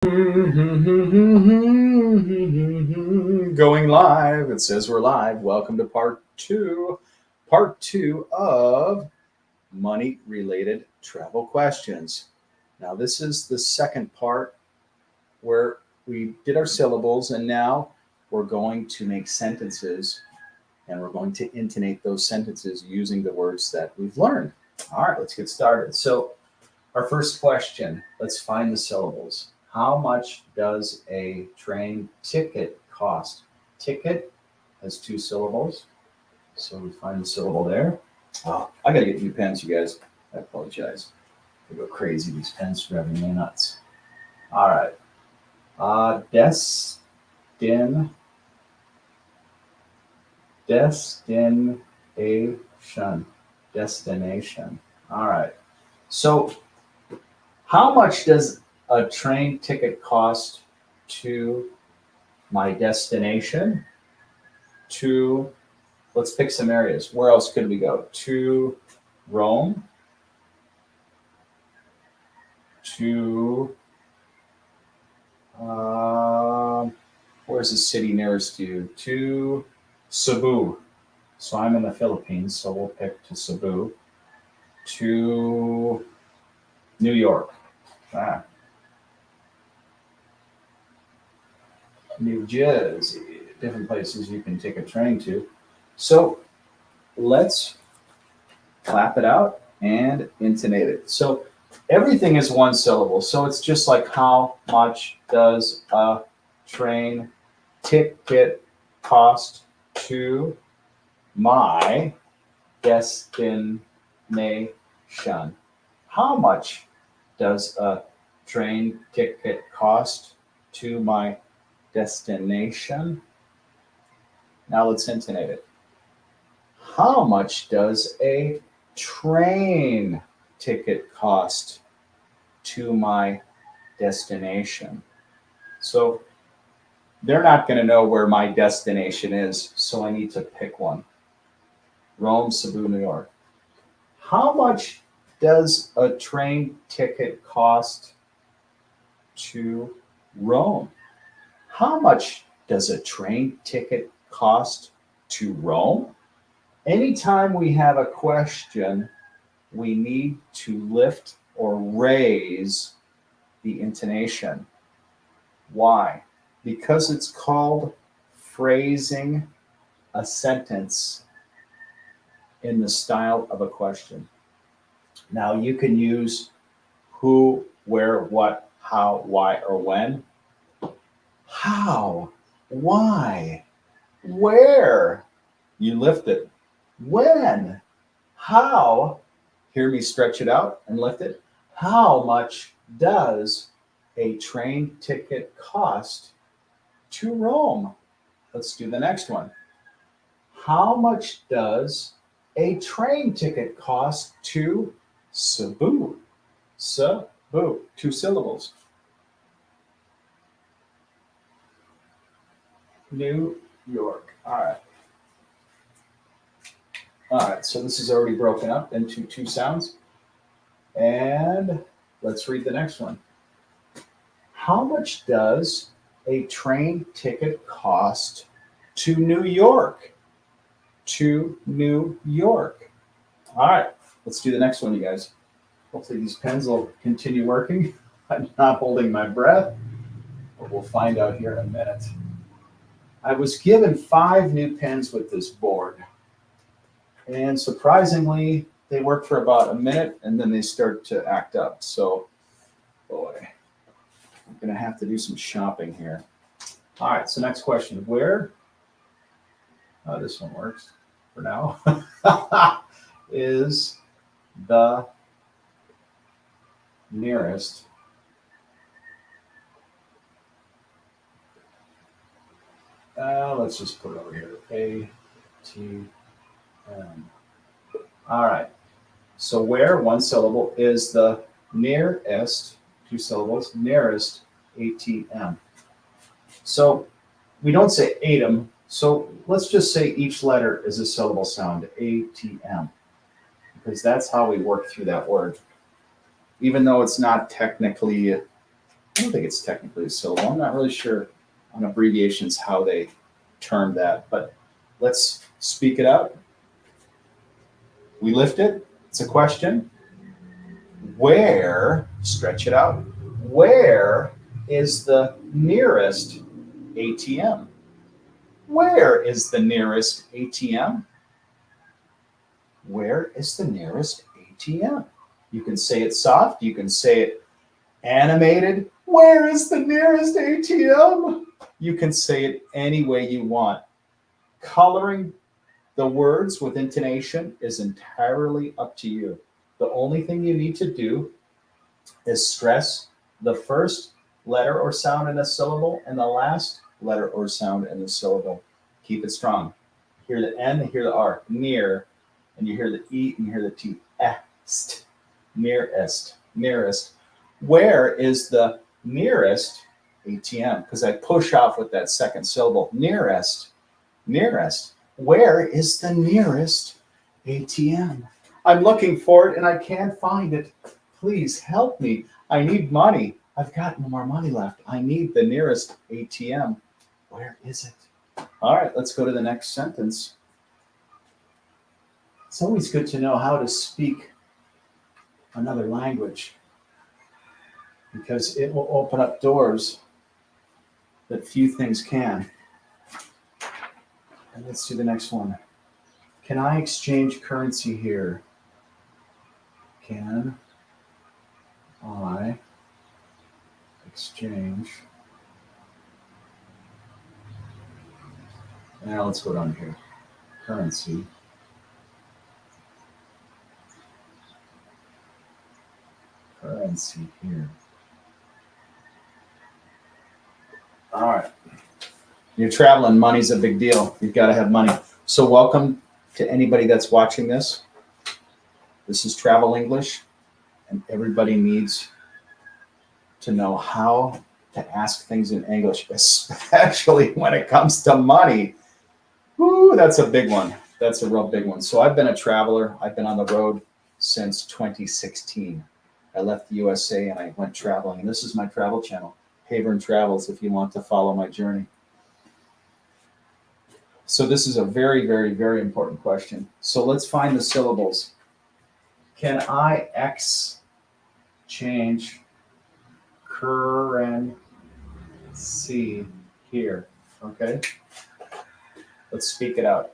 Going live. It says we're live. Welcome to part two of money related travel questions. Now, this is the second part where we did our syllables, and now we're going to make sentences and we're going to intonate those sentences using the words that we've learned. All right, let's get started. So, our first question, let's find the syllables. How much does a train ticket cost? Ticket has two syllables. So we find the syllable there. Oh, I got to get new pens, you guys. I apologize. They go crazy. These pens driving me nuts. All right. Destination. Destination. All right. So how much does a train ticket cost to my destination? To, let's pick some areas. Where else could we go? To Rome, to, where's the city nearest you? To Cebu. So I'm in the Philippines, so we'll pick to Cebu. To New York. New Jersey, different places you can take a train to. So let's clap it out and intonate it. So everything is one syllable. So it's just like, how much does a train ticket cost to my destination? How much does a train ticket cost to my destination? Now let's intonate it. How much does a train ticket cost to my destination? So they're not going to know where my destination is, so I need to pick one. Rome, Cebu, New York. How much does a train ticket cost to Rome? How much does a train ticket cost to Rome? Anytime we have a question, we need to lift or raise the intonation. Why? Because it's called phrasing a sentence in the style of a question. Now, you can use who, where, what, how, why, or when. How? Why? Where? You lift it. When? How? Hear me stretch it out and lift it. How much does a train ticket cost to Rome? Let's do the next one. How much does a train ticket cost to Cebu? Cebu, two syllables. New York. All right, so this is already broken up into two sounds. And let's read the next one. How much does a train ticket cost to New York? To New York. All right, let's do the next one, you guys. Hopefully these pens will continue working. I'm not holding my breath, but we'll find out here in a minute. I was given 5 new pens with this board. And surprisingly, they work for about a minute and then they start to act up. So, boy, I'm going to have to do some shopping here. All right, so next question. Where, this one works for now, is the nearest let's just put it over here. ATM. All right. So where, one syllable, is the nearest, two syllables, nearest ATM. So we don't say ATM. So let's just say each letter is a syllable sound, ATM, because that's how we work through that word. Even though it's not technically I don't think it's technically a syllable. I'm not really sure on abbreviations how they term that, but let's speak it out. We lift it. It's a question. Where, stretch it out, where is the nearest ATM? Where is the nearest ATM? Where is the nearest ATM? You can say it soft. You can say it animated. Where is the nearest ATM? You can say it any way you want. Coloring the words with intonation is entirely up to you. The only thing you need to do is stress the first letter or sound in a syllable and the last letter or sound in the syllable. Keep it strong. Hear the N, hear the R, near, and you hear the E and you hear the T. Est, nearest, nearest. Where is the nearest ATM? Because I push off with that second syllable. Nearest, nearest. Where is the nearest ATM? I'm looking for it and I can't find it. Please help me. I need money. I've got no more money left. I need the nearest ATM. Where is it? All right, let's go to the next sentence. It's always good to know how to speak another language because it will open up doors that few things can. And let's do the next one. Can I exchange currency here? Can I exchange? Now let's go down here. Currency. Currency here. All right. You're traveling, money's a big deal. You've got to have money. So welcome to anybody that's watching this. This is Travel English, and everybody needs to know how to ask things in English, especially when it comes to money. Woo, that's a big one. That's a real big one. So I've been a traveler. I've been on the road since 2016. I left the USA and I went traveling. And this is my travel channel, Havern Travels, if you want to follow my journey. So this is a very, very, very important question. So let's find the syllables. Can I exchange currency here? Okay. Let's speak it out.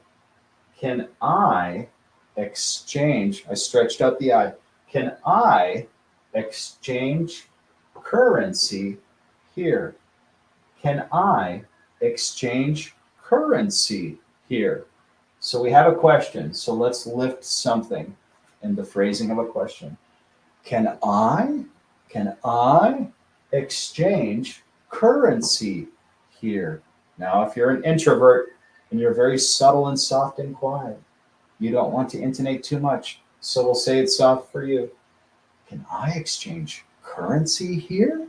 Can I exchange? I stretched out the I. Can I exchange currency here? Can I exchange currency here? So we have a question. So let's lift something in the phrasing of a question. Can I exchange currency here? Now, if you're an introvert and you're very subtle and soft and quiet, you don't want to intonate too much. So we'll say it soft for you. Can I exchange currency here?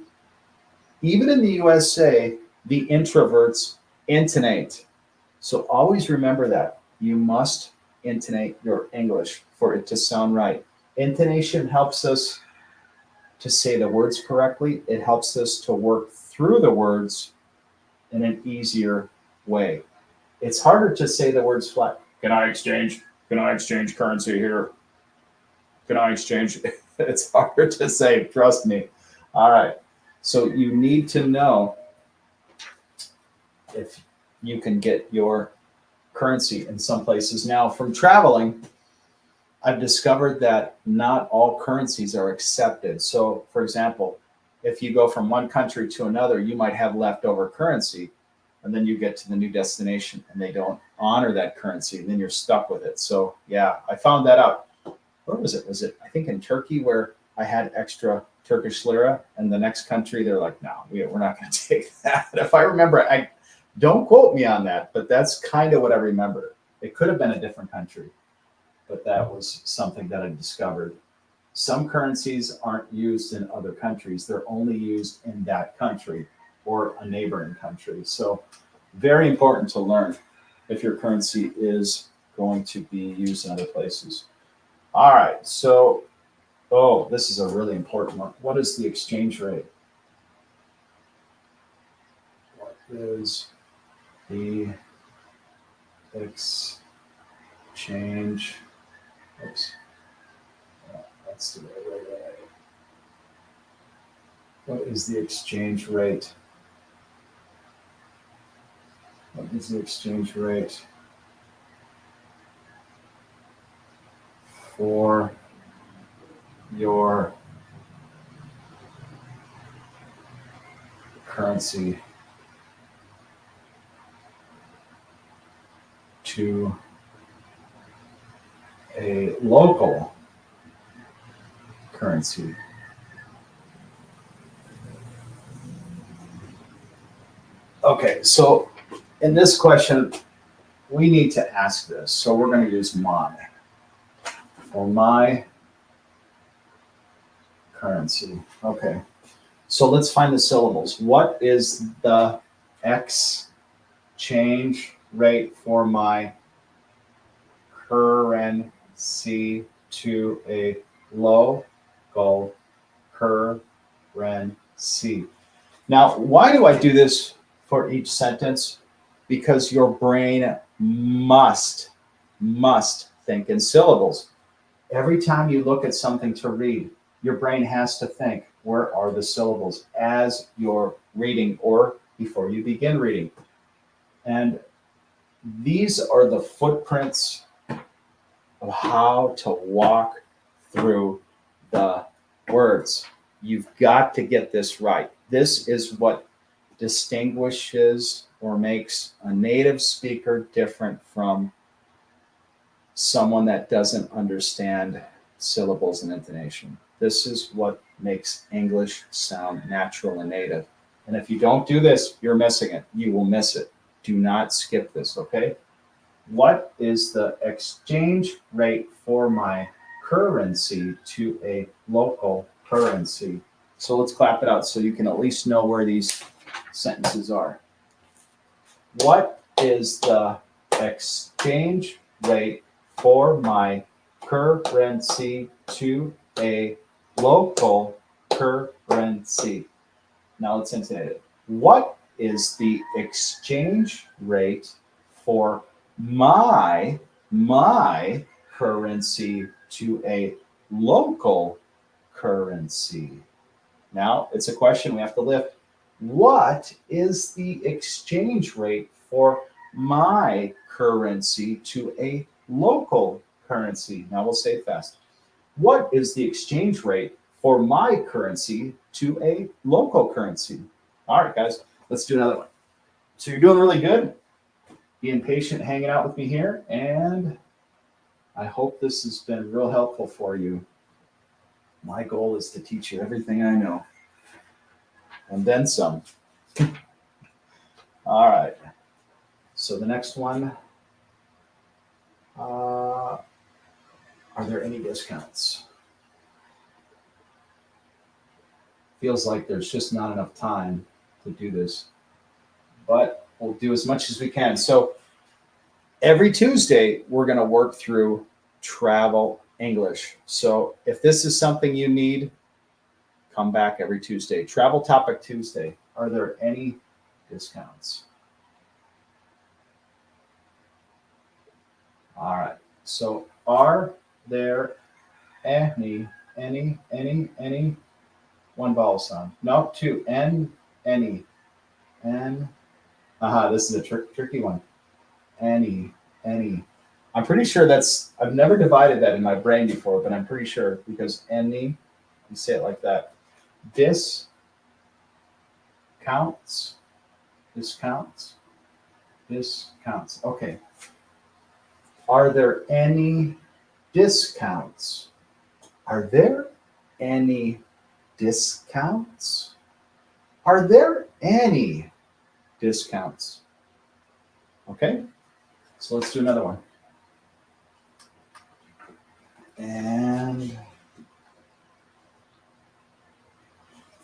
Even in the USA, the introverts intonate. So always remember that. You must intonate your English for it to sound right. Intonation helps us to say the words correctly. It helps us to work through the words in an easier way. It's harder to say the words flat. Can I exchange currency here? Can I exchange? It's harder to say, trust me. All right. So you need to know if you can get your currency in some places. Now, from traveling, I've discovered that not all currencies are accepted. So, for example, if you go from one country to another, you might have leftover currency, and then you get to the new destination and they don't honor that currency, and then you're stuck with it. So, yeah, I found that out. Where was it? Was it, I think, in Turkey, where I had extra Turkish lira, and the next country, they're like, no, we're not going to take that. If I remember, don't quote me on that, but that's kind of what I remember. It could have been a different country, but that was something that I discovered. Some currencies aren't used in other countries. They're only used in that country or a neighboring country. So very important to learn if your currency is going to be used in other places. All right, so, this is a really important one. What is the exchange rate? is the exchange, oops, that's the right way. What is the exchange rate? What is the exchange rate for your currency to a local currency? Okay, so in this question, we need to ask this. So we're going to use my. For my currency. Okay, so let's find the syllables. What is the exchange rate for my currency to a local currency? Now, why do I do this for each sentence? Because your brain must think in syllables. Every time you look at something to read, your brain has to think, where are the syllables as you're reading or before you begin reading? And these are the footprints of how to walk through the words. You've got to get this right. This is what distinguishes or makes a native speaker different from someone that doesn't understand syllables and intonation. This is what makes English sound natural and native. And if you don't do this, you're missing it. You will miss it. Do not skip this, okay? What is the exchange rate for my currency to a local currency? So let's clap it out so you can at least know where these sentences are. What is the exchange rate for my currency to a local currency? Now let's intonate it. What is the exchange rate for my currency to a local currency? Now it's a question we have to lift. What is the exchange rate for my currency to a local currency? Now we'll say it fast. What is the exchange rate for my currency to a local currency? All right, guys, let's do another one. So you're doing really good, being patient, hanging out with me here, and I hope this has been real helpful for you. My goal is to teach you everything I know, and then some. All right. So the next one, are there any discounts? Feels like there's just not enough time to do this, but we'll do as much as we can. So every Tuesday, we're going to work through travel English. So if this is something you need, come back every Tuesday. Travel Topic Tuesday. Are there any discounts? All right. So are there any, one vowel sound? No, two, any, this is a tricky one. Any. I'm pretty sure I've never divided that in my brain before, but I'm pretty sure because any, you say it like that. Discounts. Okay. Are there any discounts? Are there any discounts? Are there any discounts? Okay, so let's do another one. And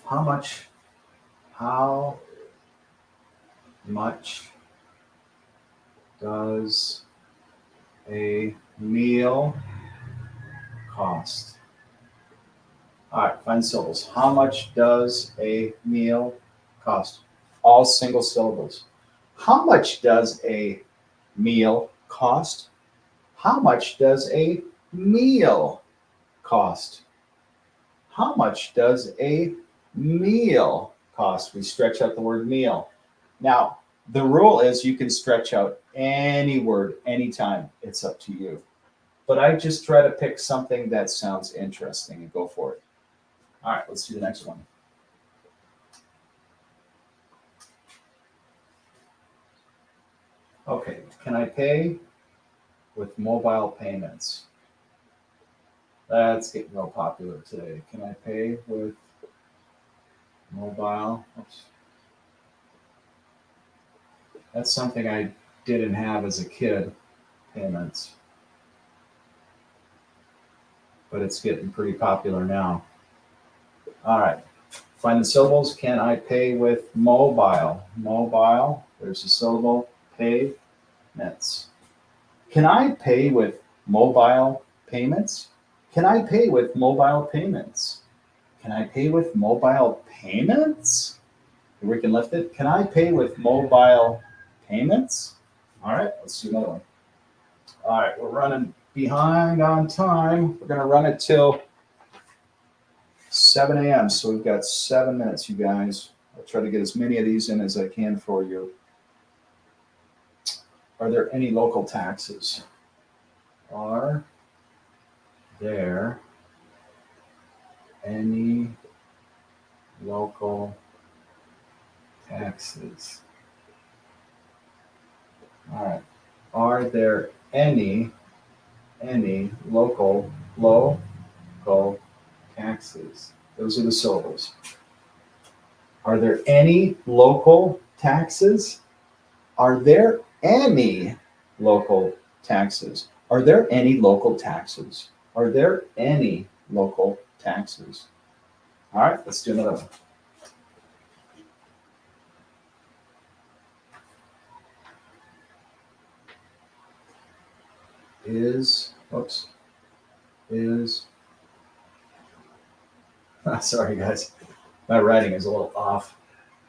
how much does a meal cost? All right, find syllables. How much does a meal cost? all single syllables. How much does a meal cost? How much does a meal cost? How much does a meal cost? We stretch out the word meal. Now, the rule is you can stretch out any word anytime. It's up to you. But I just try to pick something that sounds interesting and go for it. All right, let's do the next one. Okay, can I pay with mobile payments? That's getting real popular today. Can I pay with mobile? Oops. That's something I didn't have as a kid, payments. But it's getting pretty popular now. All right, find the syllables. Can I pay with mobile? Mobile, there's a syllable, payments. Can I pay with mobile payments? Can I pay with mobile payments? Can I pay with mobile payments? We can lift it. Can I pay with mobile payments? All right, let's do another one. All right, we're running behind on time. We're gonna run it till 7 a.m. So we've got 7 minutes, you guys. I'll try to get as many of these in as I can for you. Are there any local taxes? Are there any local taxes? All right. Are there any local taxes? Those are the syllables. Are there any local taxes? Are there any local taxes? Are there any local taxes? Are there any local taxes? All right, let's do another one. Sorry guys, my writing is a little off.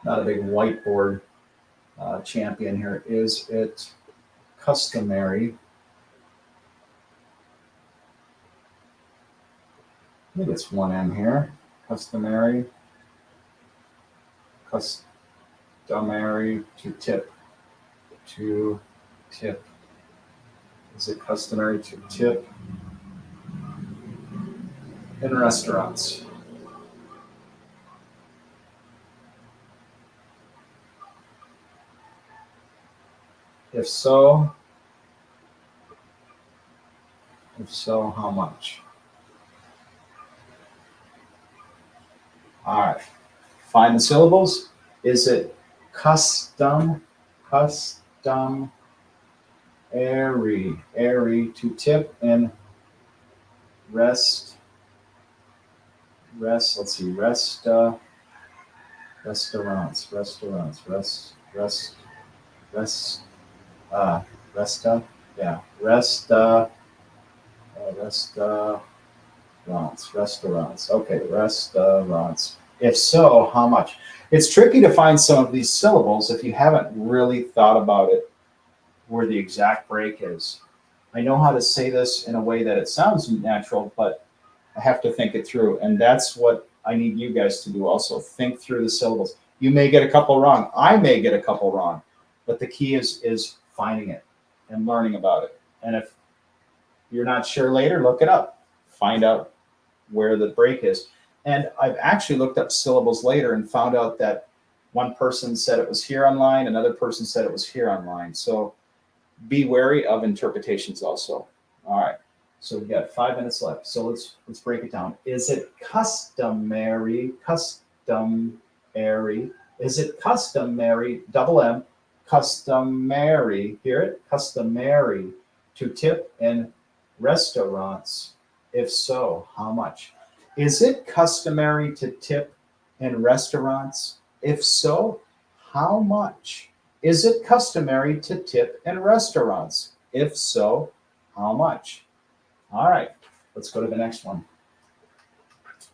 Not a big whiteboard champion here. Is it customary? I think it's one M here. Customary to tip. To tip. Is it customary to tip in restaurants? If so, how much? All right, find the syllables. Is it customary to tip in restaurants, restaurants. Okay, restaurants. If so, how much? It's tricky to find some of these syllables if you haven't really thought about it, where the exact break is. I know how to say this in a way that it sounds natural, but I have to think it through. And that's what I need you guys to do also. Think through the syllables. You may get a couple wrong. I may get a couple wrong. But the key is finding it and learning about it. And if you're not sure later, look it up. Find out where the break is. And I've actually looked up syllables later and found out that one person said it was here online, another person said it was here online. So be wary of interpretations also. All right, so we've got 5 minutes left. So let's break it down. Is it customary? Is it customary, double M, customary, hear it? Customary to tip in restaurants? If so, how much? Is it customary to tip in restaurants? If so, how much? Is it customary to tip in restaurants? If so, how much? All right, let's go to the next one.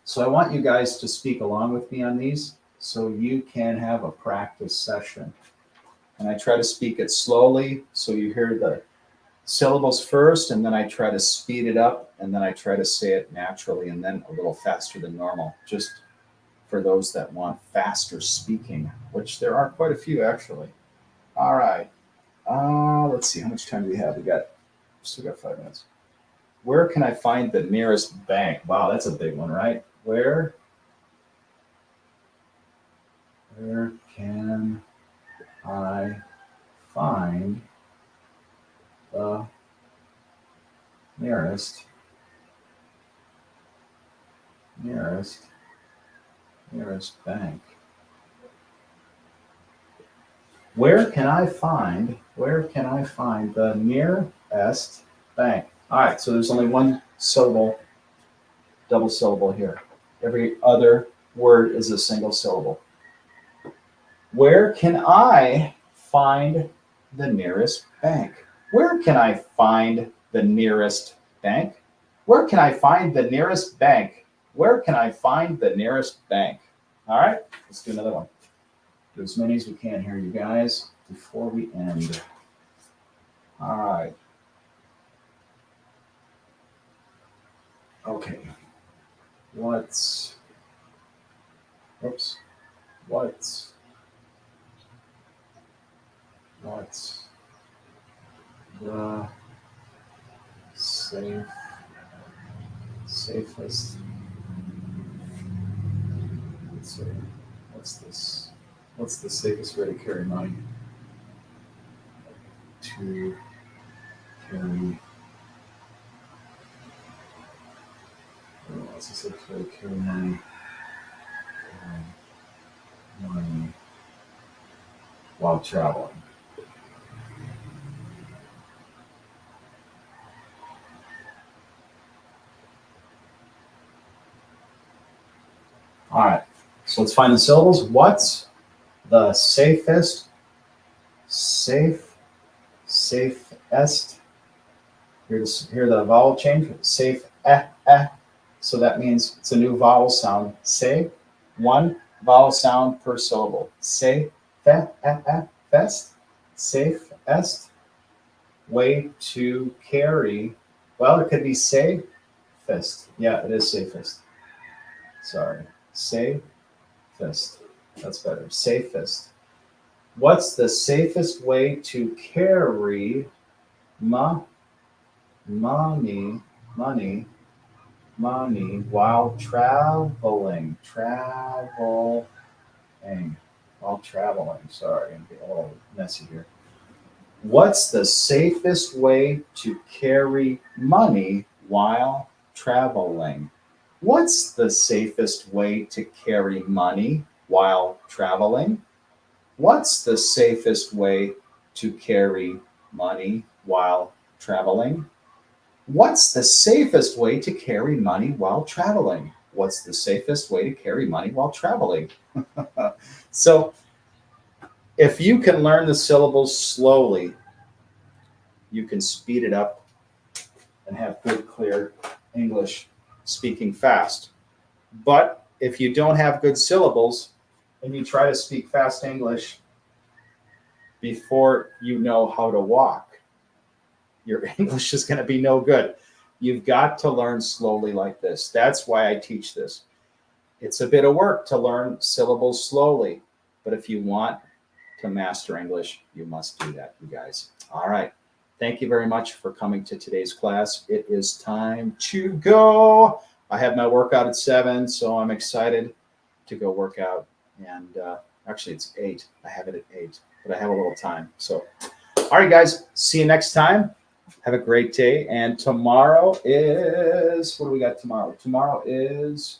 So I want you guys to speak along with me on these. so you can have a practice session. And I try to speak it slowly so you hear the syllables first, and then I try to speed it up, and then I try to say it naturally, and then a little faster than normal, just for those that want faster speaking, which there are quite a few actually. All right. Let's see, how much time do we have? Still got 5 minutes. Where can I find the nearest bank? Wow, that's a big one, right? Where can I find the nearest bank? Where can I find the nearest bank? All right, so there's only one syllable, double syllable here. Every other word is a single syllable. Where can I find the nearest bank? Where can I find the nearest bank? Where can I find the nearest bank? Where can I find the nearest bank? All right, let's do another one. Do as many as we can here, you guys, before we end. All right. Okay. What's the safest, let's see, what's the safest way to carry money? What's the safest way to carry money? Money while traveling. All right, so let's find the syllables. What's the safest? Hear the vowel change. Safe, So that means it's a new vowel sound. Say, one vowel sound per syllable. Say, fest, safest way to carry. Well, it could be safest. Yeah, it is safest. Sorry, safest. That's better. Safest. What's the safest way to carry money while traveling? Sorry, I'm getting a little messy here. What's the safest way to carry money while traveling? What's the safest way to carry money while traveling? What's the safest way to carry money while traveling? What's the safest way to carry money while traveling? What's the safest way to carry money while traveling? So if you can learn the syllables slowly, you can speed it up and have good, clear English speaking fast. But if you don't have good syllables and you try to speak fast English before you know how to walk, your English is going to be no good. You've got to learn slowly like this. That's why I teach this. It's a bit of work to learn syllables slowly, but if you want to master English, you must do that, you guys. All right. Thank you very much for coming to today's class. It is time to go. I have my workout at 7, so I'm excited to go work out. And actually, it's 8. I have it at 8, but I have a little time. So, all right, guys, see you next time. Have a great day. And tomorrow is, what do we got tomorrow? Tomorrow is,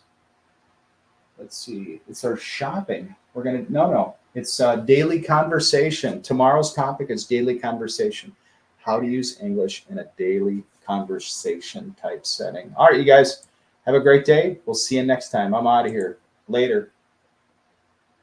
let's see, it's our shopping. We're going to, no, it's daily conversation. Tomorrow's topic is daily conversation. How to use English in a daily conversation type setting. All right, you guys, have a great day. We'll see you next time. I'm out of here. Later.